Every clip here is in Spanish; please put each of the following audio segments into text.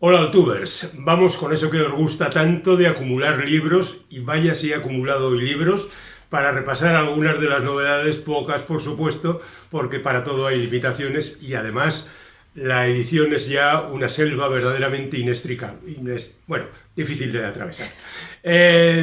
Hola Altubers, vamos con eso que os gusta tanto de acumular libros, y vaya si he acumulado hoy libros, para repasar algunas de las novedades, pocas por supuesto, porque para todo hay limitaciones y además la edición es ya una selva verdaderamente inextricable, bueno, difícil de atravesar.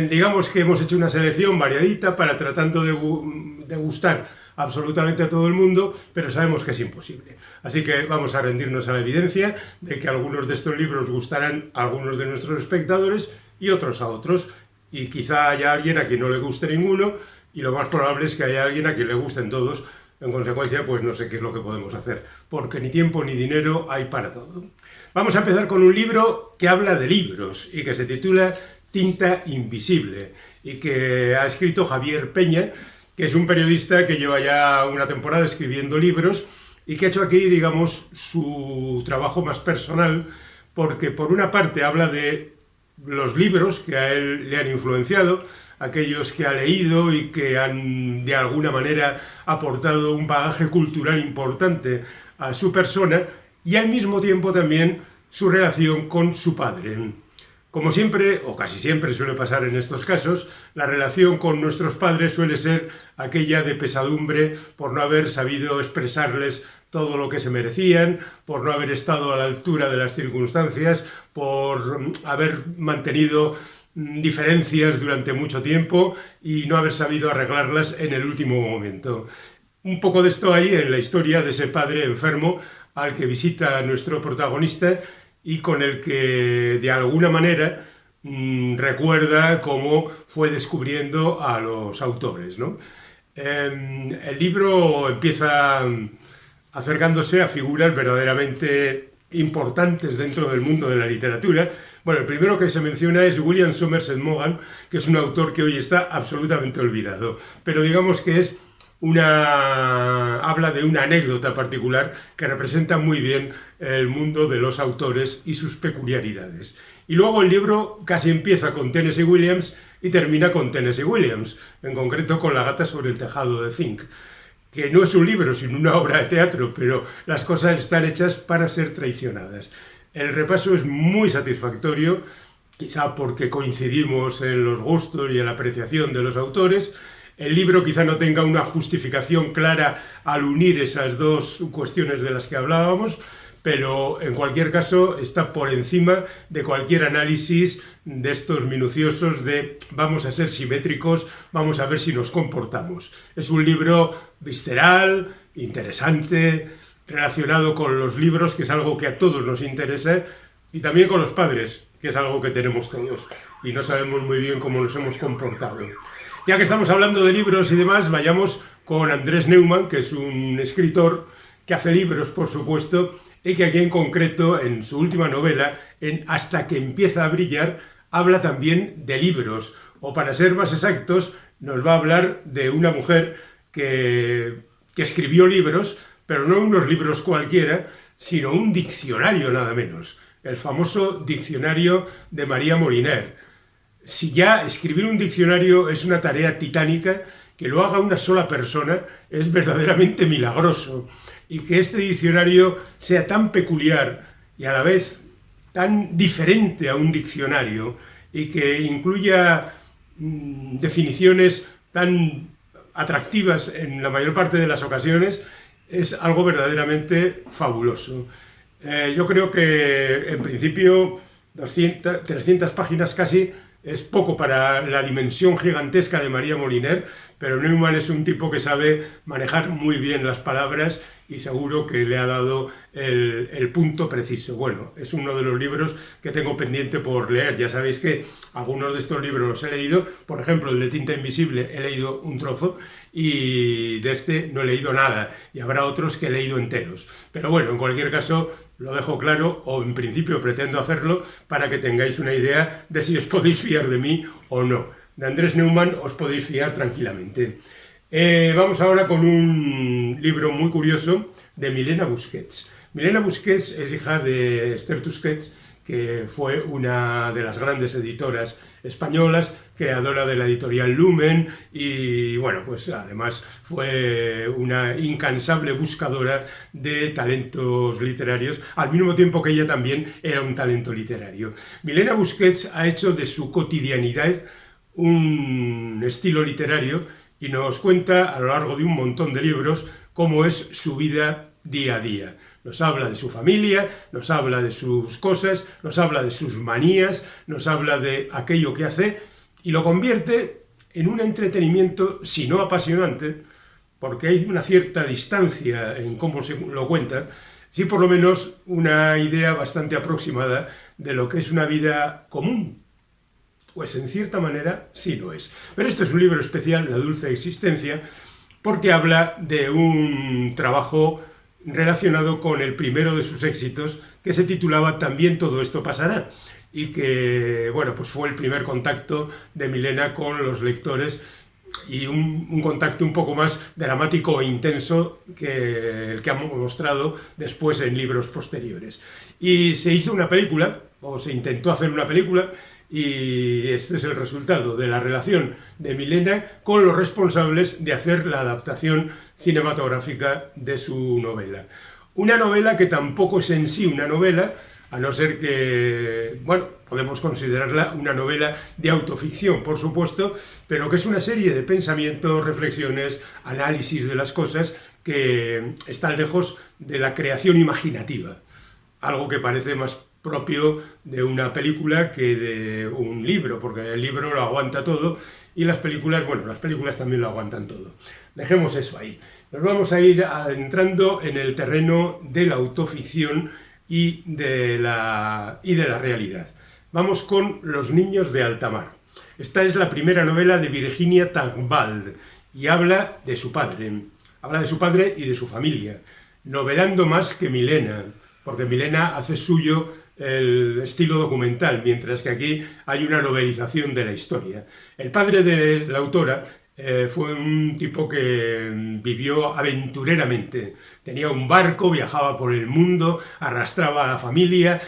Digamos que hemos hecho una selección variadita para tratando de gustar absolutamente a todo el mundo, pero sabemos que es imposible. Así que vamos a rendirnos a la evidencia de que algunos de estos libros gustarán a algunos de nuestros espectadores y otros a otros, y quizá haya alguien a quien no le guste ninguno, y lo más probable es que haya alguien a quien le gusten todos. En consecuencia, pues no sé qué es lo que podemos hacer, porque ni tiempo ni dinero hay para todo. Vamos a empezar con un libro que habla de libros y que se titula Tinta Invisible, y que ha escrito Javier Peña, que es un periodista que lleva ya una temporada escribiendo libros y que ha hecho aquí, digamos, su trabajo más personal, porque por una parte habla de los libros que a él le han influenciado, aquellos que ha leído y que han de alguna manera aportado un bagaje cultural importante a su persona, y al mismo tiempo también su relación con su padre. Como siempre, o casi siempre suele pasar en estos casos, la relación con nuestros padres suele ser aquella de pesadumbre por no haber sabido expresarles todo lo que se merecían, por no haber estado a la altura de las circunstancias, por haber mantenido diferencias durante mucho tiempo y no haber sabido arreglarlas en el último momento. Un poco de esto hay en la historia de ese padre enfermo al que visita nuestro protagonista y con el que de alguna manera recuerda cómo fue descubriendo a los autores, ¿no? El libro empieza acercándose a figuras verdaderamente importantes dentro del mundo de la literatura. Bueno, el primero que se menciona es William Somerset Maugham, que es un autor que hoy está absolutamente olvidado, pero digamos que es habla de una anécdota particular que representa muy bien el mundo de los autores y sus peculiaridades. Y luego el libro casi empieza con Tennessee Williams y termina con Tennessee Williams, en concreto con La gata sobre el tejado de zinc, que no es un libro sino una obra de teatro, pero las cosas están hechas para ser traicionadas. El repaso es muy satisfactorio, quizá porque coincidimos en los gustos y en la apreciación de los autores. El libro quizá no tenga una justificación clara al unir esas dos cuestiones de las que hablábamos, pero en cualquier caso está por encima de cualquier análisis de estos minuciosos de vamos a ser simétricos, vamos a ver si nos comportamos. Es un libro visceral, interesante, relacionado con los libros, que es algo que a todos nos interesa, y también con los padres, que es algo que tenemos todos, y no sabemos muy bien cómo nos hemos comportado. Ya que estamos hablando de libros y demás, vayamos con Andrés Neumann, que es un escritor que hace libros, por supuesto, y que aquí en concreto, en su última novela, en Hasta que empieza a brillar, habla también de libros, o para ser más exactos, nos va a hablar de una mujer que escribió libros, pero no unos libros cualquiera, sino un diccionario nada menos, el famoso diccionario de María Moliner. Si ya escribir un diccionario es una tarea titánica, que lo haga una sola persona es verdaderamente milagroso. Y que este diccionario sea tan peculiar y a la vez tan diferente a un diccionario y que incluya definiciones tan atractivas en la mayor parte de las ocasiones, es algo verdaderamente fabuloso. Yo creo que en principio 300 páginas casi es poco para la dimensión gigantesca de María Moliner, pero Neumann es un tipo que sabe manejar muy bien las palabras y seguro que le ha dado el punto preciso. Bueno, es uno de los libros que tengo pendiente por leer. Ya sabéis que algunos de estos libros los he leído, por ejemplo, el de Tinta Invisible he leído un trozo y de este no he leído nada, y habrá otros que he leído enteros. Pero bueno, en cualquier caso, lo dejo claro, o en principio pretendo hacerlo, para que tengáis una idea de si os podéis fiar de mí o no. De Andrés Neumann os podéis fiar tranquilamente. Vamos ahora con un libro muy curioso de Milena Busquets. Milena Busquets es hija de Esther Tusquets, que fue una de las grandes editoras españolas, creadora de la editorial Lumen, y bueno, pues además fue una incansable buscadora de talentos literarios, al mismo tiempo que ella también era un talento literario. Milena Busquets ha hecho de su cotidianidad un estilo literario y nos cuenta a lo largo de un montón de libros cómo es su vida día a día. Nos habla de su familia, nos habla de sus cosas, nos habla de sus manías, nos habla de aquello que hace y lo convierte en un entretenimiento, si no apasionante, porque hay una cierta distancia en cómo se lo cuenta, sí por lo menos una idea bastante aproximada de lo que es una vida común. Pues en cierta manera sí lo es. Pero esto es un libro especial, La dulce existencia, porque habla de un trabajo relacionado con el primero de sus éxitos, que se titulaba También todo esto pasará, y que, bueno, pues fue el primer contacto de Milena con los lectores y un contacto un poco más dramático e intenso que el que ha mostrado después en libros posteriores. Y se hizo una película, o se intentó hacer una película, y este es el resultado de la relación de Milena con los responsables de hacer la adaptación cinematográfica de su novela. Una novela que tampoco es en sí una novela, a no ser que, bueno, podemos considerarla una novela de autoficción, por supuesto, pero que es una serie de pensamientos, reflexiones, análisis de las cosas que están lejos de la creación imaginativa, algo que parece más propio de una película que de un libro, porque el libro lo aguanta todo y las películas, bueno, las películas también lo aguantan todo. Dejemos eso ahí. Nos vamos a ir adentrando en el terreno de la autoficción y de la realidad. Vamos con Los niños de alta mar. Esta es la primera novela de Virginia Tagwald y habla de su padre y de su familia, novelando más que Milena, porque Milena hace suyo el estilo documental, mientras que aquí hay una novelización de la historia. El padre de la autora fue un tipo que vivió aventureramente. Tenía un barco, viajaba por el mundo, arrastraba a la familia,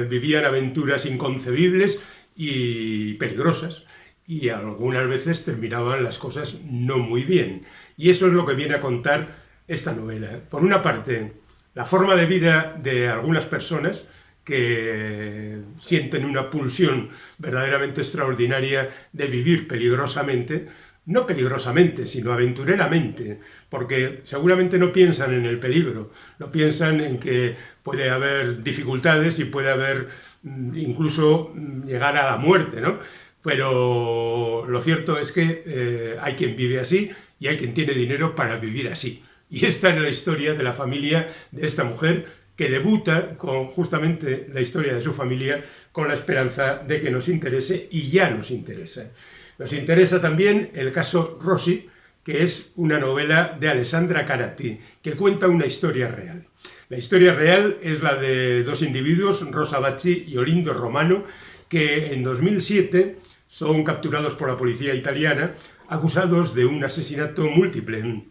vivían aventuras inconcebibles y peligrosas. Y algunas veces terminaban las cosas no muy bien. Y eso es lo que viene a contar esta novela. Por una parte, la forma de vida de algunas personas que sienten una pulsión verdaderamente extraordinaria de vivir peligrosamente, no peligrosamente, sino aventureramente, porque seguramente no piensan en el peligro, no piensan en que puede haber dificultades y puede haber incluso llegar a la muerte, ¿no? Pero lo cierto es que hay quien vive así y hay quien tiene dinero para vivir así. Y esta es la historia de la familia de esta mujer que debuta con justamente la historia de su familia con la esperanza de que nos interese y ya nos interesa. Nos interesa también el caso Rossi, que es una novela de Alessandra Carati, que cuenta una historia real. La historia real es la de dos individuos, Rosa Bacci y Olindo Romano, que en 2007 son capturados por la policía italiana acusados de un asesinato múltiple.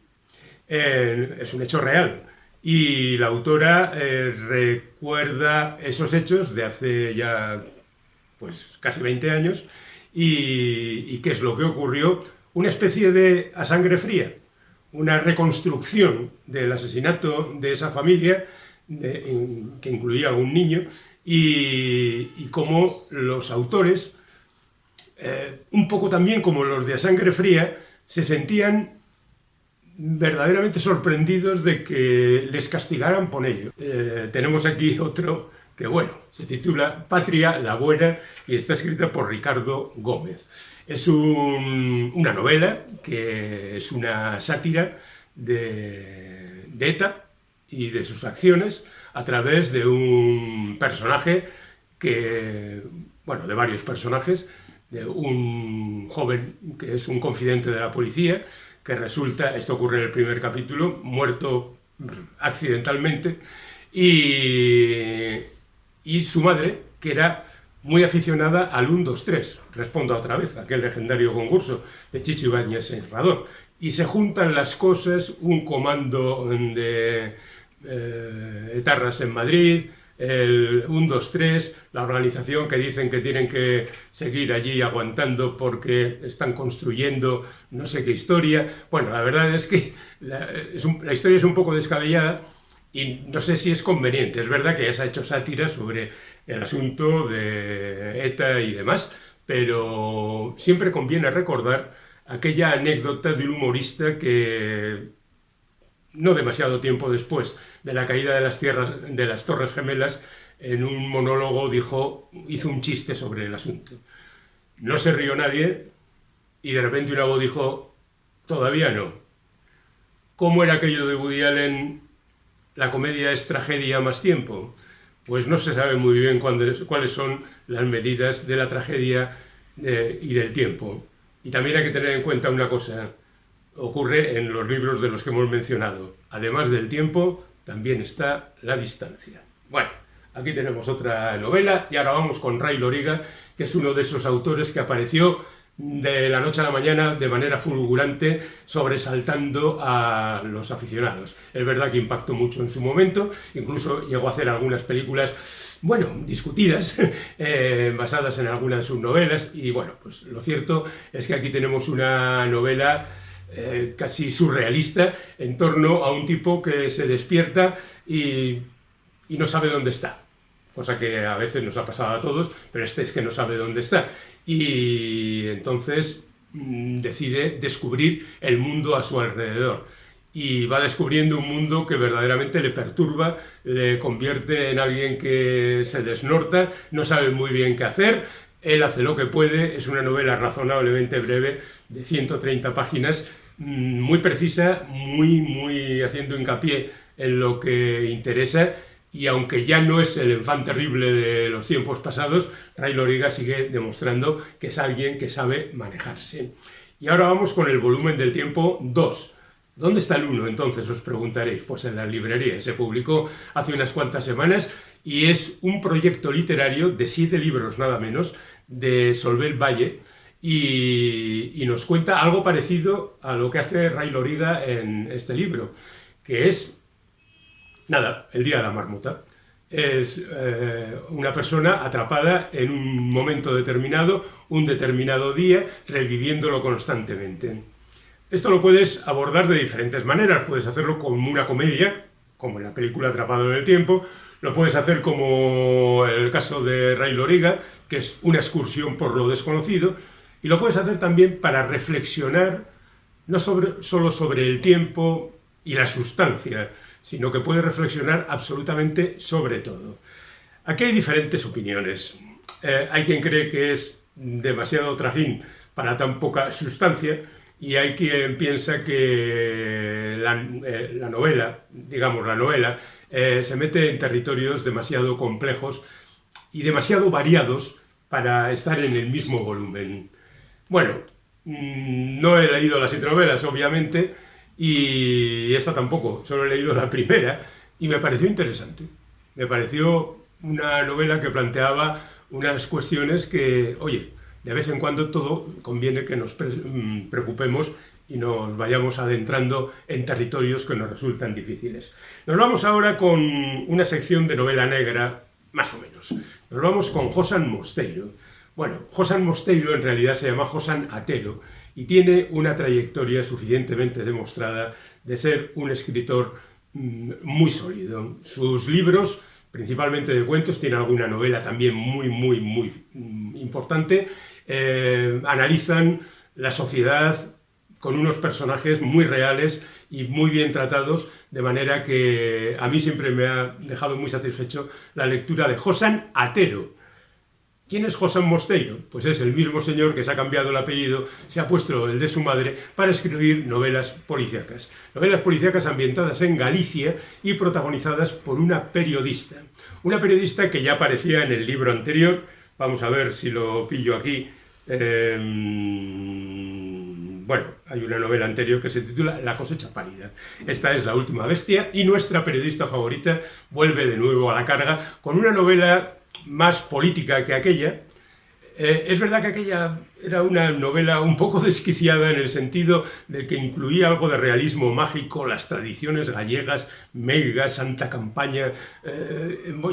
Es un hecho real. Y la autora recuerda esos hechos de hace ya pues, casi 20 años y qué es lo que ocurrió, una especie de a sangre fría, una reconstrucción del asesinato de esa familia que incluía a un niño y cómo los autores, un poco también como los de a sangre fría, se sentían verdaderamente sorprendidos de que les castigaran por ello. Tenemos aquí otro que, bueno, se titula Patria la Buena y está escrita por Ricardo Gómez. Es una novela que es una sátira de ETA y de sus acciones a través de un personaje que, bueno, de varios personajes, de un joven que es un confidente de la policía, que resulta, esto ocurre en el primer capítulo, muerto accidentalmente, y su madre, que era muy aficionada al 1, 2, 3, respondo otra vez, aquel legendario concurso de Chicho Ibáñez Serrador, y se juntan las cosas, un comando de etarras en Madrid, el 1, 2, 3, la organización que dicen que tienen que seguir allí aguantando porque están construyendo no sé qué historia. Bueno, la verdad es que la historia es un poco descabellada y no sé si es conveniente. Es verdad que ya se ha hecho sátira sobre el asunto de ETA y demás, pero siempre conviene recordar aquella anécdota de un humorista que no demasiado tiempo después de la caída de las Torres Gemelas, en un monólogo hizo un chiste sobre el asunto. No se rió nadie y de repente una voz dijo, todavía no. ¿Cómo era aquello de Woody Allen? ¿La comedia es tragedia más tiempo? Pues no se sabe muy bien cuáles son las medidas de la tragedia y del tiempo. Y también hay que tener en cuenta una cosa. Ocurre en los libros de los que hemos mencionado. Además del tiempo, también está la distancia. Bueno, aquí tenemos otra novela y ahora vamos con Ray Loriga, que es uno de esos autores que apareció de la noche a la mañana de manera fulgurante, sobresaltando a los aficionados. Es verdad que impactó mucho en su momento, incluso llegó a hacer algunas películas, bueno, discutidas, basadas en algunas de sus novelas, y bueno, pues lo cierto es que aquí tenemos una novela casi surrealista en torno a un tipo que se despierta y no sabe dónde está. Cosa que a veces nos ha pasado a todos, pero este es que no sabe dónde está. Y entonces decide descubrir el mundo a su alrededor. Y va descubriendo un mundo que verdaderamente le perturba, le convierte en alguien que se desnorta, no sabe muy bien qué hacer. Él hace lo que puede, es una novela razonablemente breve, de 130 páginas, muy precisa, muy haciendo hincapié en lo que interesa, y aunque ya no es el enfant terrible de los tiempos pasados, Ray Loriga sigue demostrando que es alguien que sabe manejarse. Y ahora vamos con el volumen del tiempo 2. ¿Dónde está el 1? Entonces os preguntaréis. Pues en la librería. Se publicó hace unas cuantas semanas y es un proyecto literario de 7 libros nada menos, de Solvel Valle, y nos cuenta algo parecido a lo que hace Ray Loriga en este libro, que es, nada, el día de la marmota. Es una persona atrapada en un momento determinado, un determinado día, reviviéndolo constantemente. Esto lo puedes abordar de diferentes maneras. Puedes hacerlo como una comedia, como en la película Atrapado en el tiempo. Lo puedes hacer como el caso de Ray Loriga, que es una excursión por lo desconocido. Y lo puedes hacer también para reflexionar no solo sobre el tiempo y la sustancia, sino que puedes reflexionar absolutamente sobre todo. Aquí hay diferentes opiniones. Hay quien cree que es demasiado trajín para tan poca sustancia, y hay quien piensa que la novela se mete en territorios demasiado complejos y demasiado variados para estar en el mismo volumen. Bueno, no he leído las 7 novelas, obviamente, y esta tampoco, solo he leído la primera, y me pareció interesante. Me pareció una novela que planteaba unas cuestiones que, oye, de vez en cuando todo conviene que nos preocupemos y nos vayamos adentrando en territorios que nos resultan difíciles. Nos vamos ahora con una sección de novela negra, más o menos. Nos vamos con Josan Mosteiro. Bueno, Josan Mosteiro en realidad se llama Josan Atero y tiene una trayectoria suficientemente demostrada de ser un escritor muy sólido. Sus libros, principalmente de cuentos, tiene alguna novela también muy importante, analizan la sociedad con unos personajes muy reales y muy bien tratados, de manera que a mí siempre me ha dejado muy satisfecho la lectura de Josan Atero. ¿Quién es Josan Mosteiro? Pues es el mismo señor que se ha cambiado el apellido, se ha puesto el de su madre para escribir novelas policíacas. Novelas policíacas ambientadas en Galicia y protagonizadas por una periodista. Una periodista que ya aparecía en el libro anterior. Vamos a ver si lo pillo aquí. Bueno, hay una novela anterior que se titula La cosecha pálida. Esta es La última bestia y nuestra periodista favorita vuelve de nuevo a la carga con una novela más política que aquella. Es verdad que aquella era una novela un poco desquiciada en el sentido de que incluía algo de realismo mágico, las tradiciones gallegas, Melga, Santa Campaña,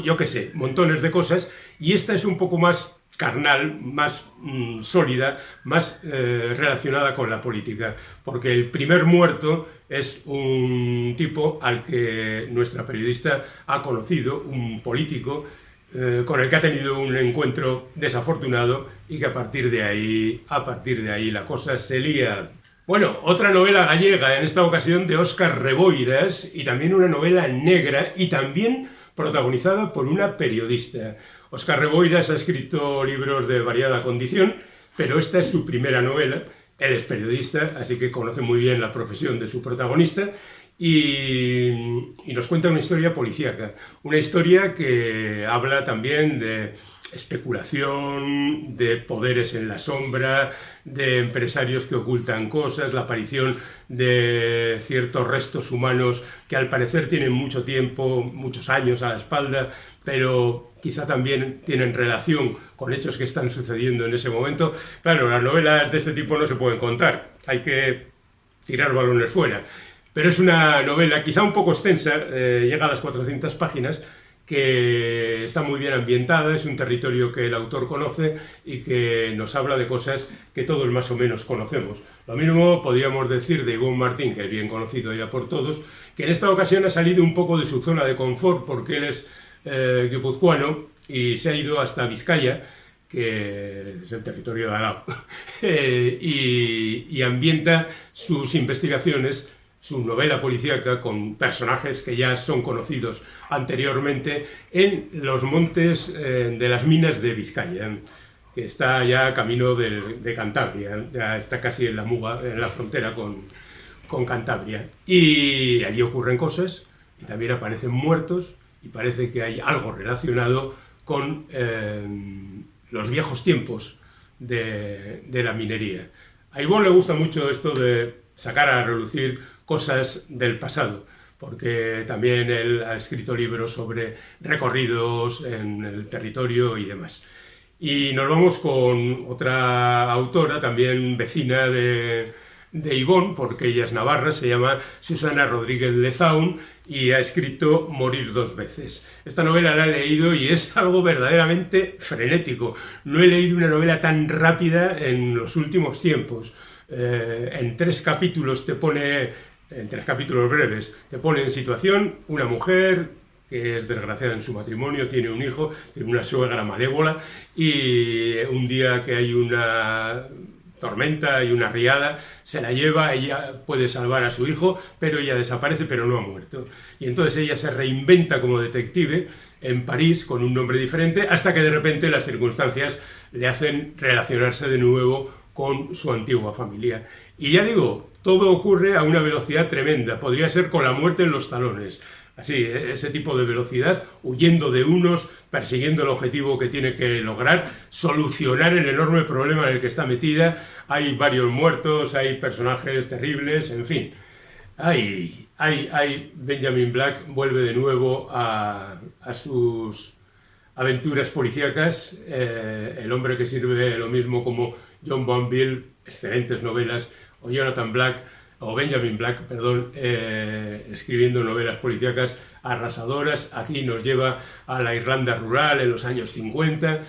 yo qué sé, montones de cosas, y esta es un poco más carnal, más sólida, más relacionada con la política, porque el primer muerto es un tipo al que nuestra periodista ha conocido, un político, con el que ha tenido un encuentro desafortunado y que a partir de ahí la cosa se lía. Bueno, otra novela gallega, en esta ocasión de Óscar Reboiras, y también una novela negra y también protagonizada por una periodista. Óscar Reboiras ha escrito libros de variada condición, pero esta es su primera novela. Él es periodista, así que conoce muy bien la profesión de su protagonista, y nos cuenta una historia policíaca, una historia que habla también de especulación, de poderes en la sombra, de empresarios que ocultan cosas, la aparición de ciertos restos humanos que al parecer tienen mucho tiempo, muchos años a la espalda, pero quizá también tienen relación con hechos que están sucediendo en ese momento. Claro, las novelas de este tipo no se pueden contar, hay que tirar balones fuera. Pero es una novela quizá un poco extensa, llega a las 400 páginas, que está muy bien ambientada, es un territorio que el autor conoce y que nos habla de cosas que todos más o menos conocemos. Lo mismo podríamos decir de Ivonne Martín, que es bien conocido ya por todos, que en esta ocasión ha salido un poco de su zona de confort porque él es guipuzcoano y se ha ido hasta Vizcaya, que es el territorio de al lado, y ambienta sus investigaciones, su novela policíaca con personajes que ya son conocidos anteriormente en los montes de las minas de Vizcaya, que está ya camino de Cantabria, ya está casi en la Muga, en la frontera con Cantabria. Y allí ocurren cosas y también aparecen muertos y parece que hay algo relacionado con los viejos tiempos de la minería. A Ivonne le gusta mucho esto de sacar a relucir cosas del pasado, porque también él ha escrito libros sobre recorridos en el territorio y demás. Y nos vamos con otra autora, también vecina de Ivonne, porque ella es navarra, se llama Susana Rodríguez Lezaun y ha escrito Morir dos veces. Esta novela la he leído y es algo verdaderamente frenético. No he leído una novela tan rápida en los últimos tiempos. En 3 capítulos en 3 capítulos breves, te pone en situación una mujer que es desgraciada en su matrimonio, tiene un hijo, tiene una suegra malévola y un día que hay una tormenta y una riada, se la lleva, ella puede salvar a su hijo, pero ella desaparece, pero no ha muerto. Y entonces ella se reinventa como detective en París con un nombre diferente, hasta que de repente las circunstancias le hacen relacionarse de nuevo con su antigua familia. Y ya digo, todo ocurre a una velocidad tremenda, podría ser con la muerte en los talones. Así, ese tipo de velocidad, huyendo de unos, persiguiendo el objetivo que tiene que lograr, solucionar el enorme problema en el que está metida. Hay varios muertos, hay personajes terribles, en fin. Benjamin Black vuelve de nuevo a sus aventuras policíacas. El hombre que sirve lo mismo como John Banville, excelentes novelas, o Benjamin Black, escribiendo novelas policíacas arrasadoras. Aquí nos lleva a la Irlanda rural en los años 50,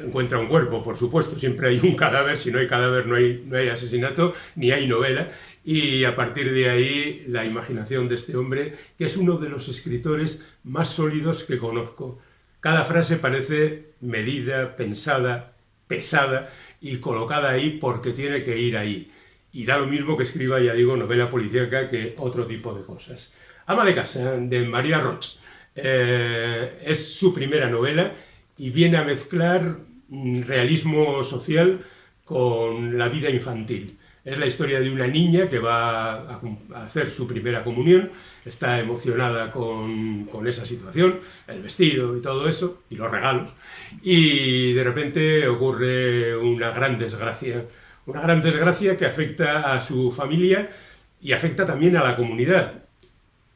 encuentra un cuerpo, por supuesto, siempre hay un cadáver, si no hay cadáver no hay asesinato, ni hay novela, y a partir de ahí la imaginación de este hombre, que es uno de los escritores más sólidos que conozco. Cada frase parece medida, pensada, pesada y colocada ahí porque tiene que ir ahí. Y da lo mismo que escriba, ya digo, novela policíaca que otro tipo de cosas. Ama de casa, de Maria Roch. Es su primera novela y viene a mezclar realismo social con la vida infantil. Es la historia de una niña que va a hacer su primera comunión, está emocionada con esa situación, el vestido y todo eso, y los regalos, y de repente ocurre una gran desgracia que afecta a su familia y afecta también a la comunidad,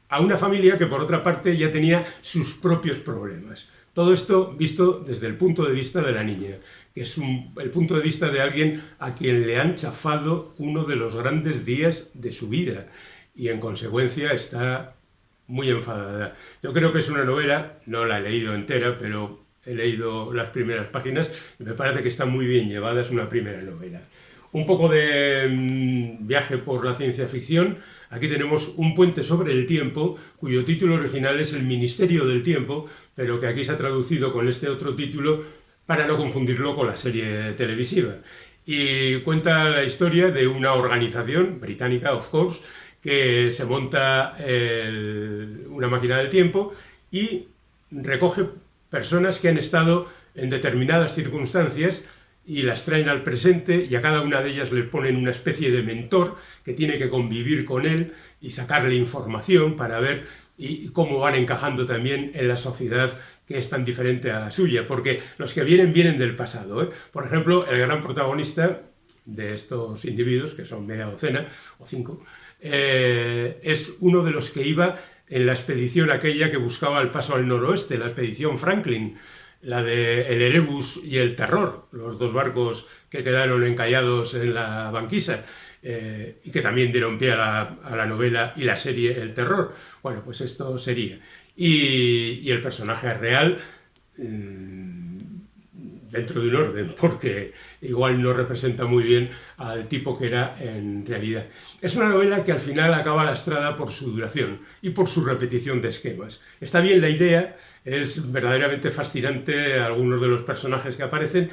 a una familia que por otra parte ya tenía sus propios problemas. Todo esto visto desde el punto de vista de la niña, que es el punto de vista de alguien a quien le han chafado uno de los grandes días de su vida y en consecuencia está muy enfadada. Yo creo que es una novela, no la he leído entera, pero he leído las primeras páginas y me parece que está muy bien llevada, es una primera novela. Un poco de viaje por la ciencia ficción. Aquí tenemos Un puente sobre el tiempo, cuyo título original es El Ministerio del Tiempo, pero que aquí se ha traducido con este otro título para no confundirlo con la serie televisiva. Y cuenta la historia de una organización británica, of course, que se monta una máquina del tiempo y recoge personas que han estado en determinadas circunstancias y las traen al presente y a cada una de ellas les ponen una especie de mentor que tiene que convivir con él y sacarle información para ver y cómo van encajando también en la sociedad que es tan diferente a la suya, porque los que vienen del pasado, ¿eh? Por ejemplo, el gran protagonista de estos individuos, que son media docena o 5, es uno de los que iba en la expedición aquella que buscaba el paso al noroeste, la expedición Franklin, la de el Erebus y el Terror, los dos barcos que quedaron encallados en la banquisa, y que también dieron pie a la novela y la serie El Terror. Bueno, pues esto sería. Y el personaje real, dentro de un orden, porque igual no representa muy bien al tipo que era en realidad. Es una novela que al final acaba lastrada por su duración y por su repetición de esquemas. Está bien la idea, es verdaderamente fascinante algunos de los personajes que aparecen,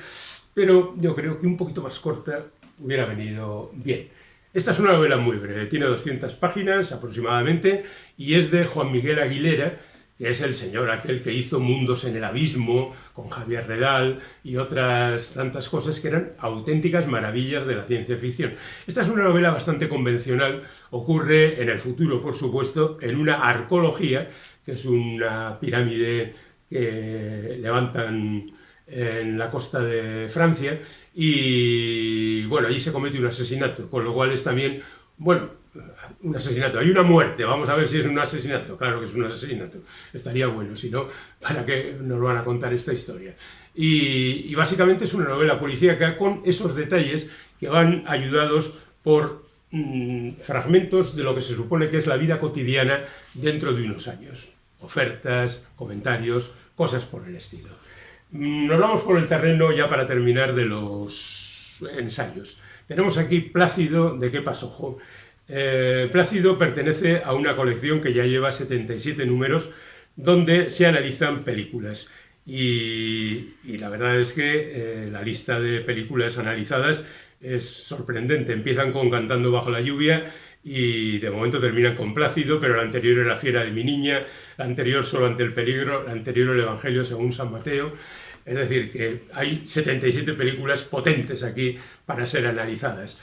pero yo creo que un poquito más corta hubiera venido bien. Esta es una novela muy breve, tiene 200 páginas aproximadamente y es de Juan Miguel Aguilera, que es el señor aquel que hizo Mundos en el Abismo, con Javier Redal y otras tantas cosas que eran auténticas maravillas de la ciencia ficción. Esta es una novela bastante convencional, ocurre en el futuro, por supuesto, en una arcología, que es una pirámide que levantan en la costa de Francia, y bueno, allí se comete un asesinato, con lo cual es también, bueno, un asesinato, hay una muerte, vamos a ver si es un asesinato, claro que es un asesinato, estaría bueno, si no, ¿para qué nos van a contar esta historia? Y básicamente es una novela policíaca con esos detalles que van ayudados por fragmentos de lo que se supone que es la vida cotidiana dentro de unos años, ofertas, comentarios, cosas por el estilo. Nos vamos por el terreno ya para terminar de los ensayos. Tenemos aquí Plácido, ¿de qué pasó, jo? Plácido pertenece a una colección que ya lleva 77 números donde se analizan películas y la verdad es que la lista de películas analizadas es sorprendente. Empiezan con Cantando bajo la lluvia y de momento terminan con Plácido, pero la anterior era Fiera de mi niña, la anterior Solo ante el peligro, la anterior El Evangelio según San Mateo. Es decir, que hay 77 películas potentes aquí para ser analizadas.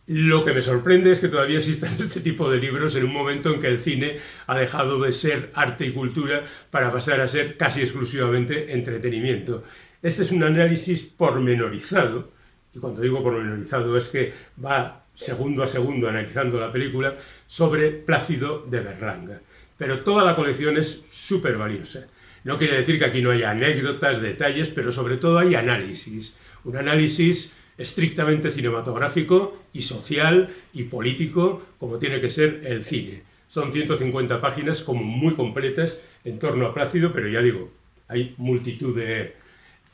Lo que me sorprende es que todavía existan este tipo de libros en un momento en que el cine ha dejado de ser arte y cultura para pasar a ser casi exclusivamente entretenimiento. Este es un análisis pormenorizado, y cuando digo pormenorizado es que va segundo a segundo analizando la película, sobre Plácido de Berlanga. Pero toda la colección es súper valiosa. No quiere decir que aquí no haya anécdotas, detalles, pero sobre todo hay análisis. Un análisis estrictamente cinematográfico y social y político, como tiene que ser el cine. Son 150 páginas como muy completas en torno a Plácido, pero ya digo, hay multitud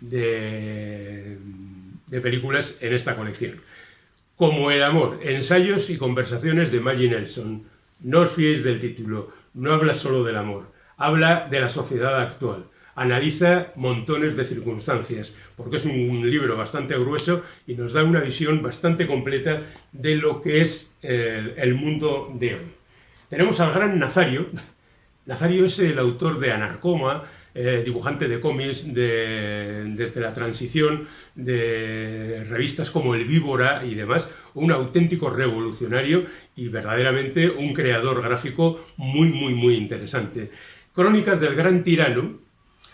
de películas en esta colección. Como El amor, ensayos y conversaciones de Maggie Nelson. No os fiéis del título, no habla solo del amor, habla de la sociedad actual. Analiza montones de circunstancias, porque es un libro bastante grueso y nos da una visión bastante completa de lo que es el mundo de hoy. Tenemos al gran Nazario. Nazario es el autor de Anarcoma, dibujante de cómics desde la transición, de revistas como El Víbora y demás, un auténtico revolucionario y verdaderamente un creador gráfico muy interesante. Crónicas del gran tirano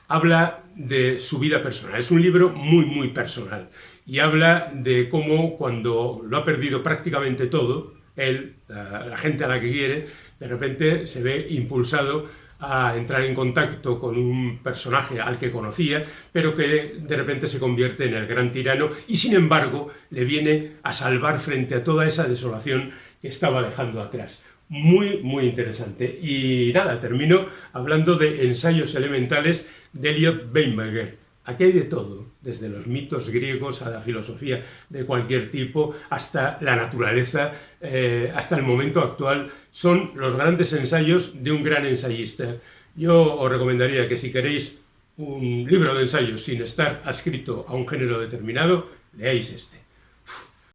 habla de su vida personal, es un libro muy personal y habla de cómo cuando lo ha perdido prácticamente todo, él, la gente a la que quiere, de repente se ve impulsado a entrar en contacto con un personaje al que conocía, pero que de repente se convierte en el gran tirano y sin embargo le viene a salvar frente a toda esa desolación que estaba dejando atrás. Muy, muy interesante. Y nada, termino hablando de Ensayos elementales de Elliot Weinberger. Aquí hay de todo, desde los mitos griegos a la filosofía de cualquier tipo, hasta la naturaleza, hasta el momento actual. Son los grandes ensayos de un gran ensayista. Yo os recomendaría que si queréis un libro de ensayos sin estar adscrito a un género determinado, leáis este.